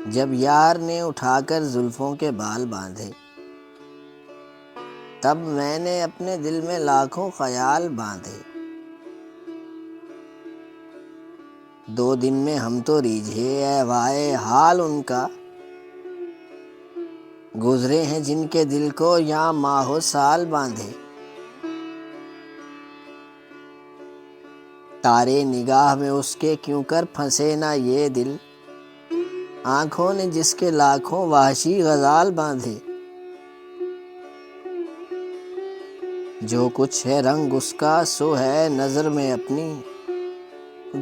جب یار نے اٹھا کر زلفوں کے بال باندھے، تب میں نے اپنے دل میں لاکھوں خیال باندھے۔ 2 دن میں ہم تو ریجھے، اے وائے حال ان کا، گزرے ہیں جن کے دل کو یاں ماہ و سال باندھے۔ تارے نگاہ میں اس کے کیوں کر پھنسے نہ یہ دل، آنکھوں نے جس کے لاکھوں وحشی غزال باندھے۔ جو کچھ ہے رنگ اس کا سو ہے نظر میں اپنی،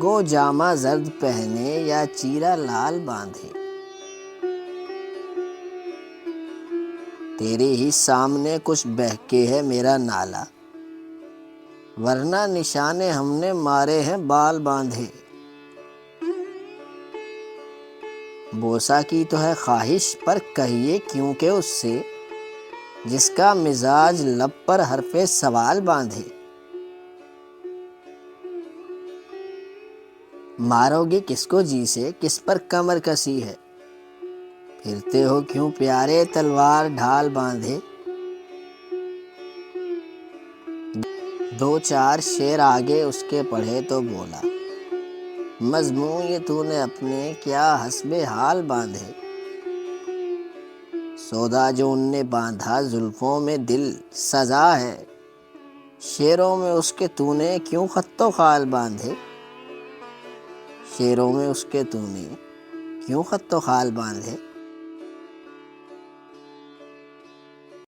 گو جامہ زرد پہنے یا چیرا لال باندھے۔ تیرے ہی سامنے کچھ بہکے ہے میرا نالہ، ورنہ نشانے ہم نے مارے ہیں بال باندھے۔ بوسہ کی تو ہے خواہش پر کہیے کیوں کہ اس سے، جس کا مزاج لب پر حرف سوال باندھے۔ مارو گے کس کو جی سے، کس پر کمر کسی ہے، پھرتے ہو کیوں پیارے تلوار ڈھال باندھے۔ 2 4 شعر آگے اس کے پڑھے تو بولا، مضمون یہ تو نے اپنے کیا حسب حال باندھے۔ سودا جو ان نے باندھا زلفوں میں دل سزا ہے، شعروں میں اس کے تو نے کیوں خط و خال باندھے۔ شعروں میں اس کے تو نے کیوں خط و خال باندھے۔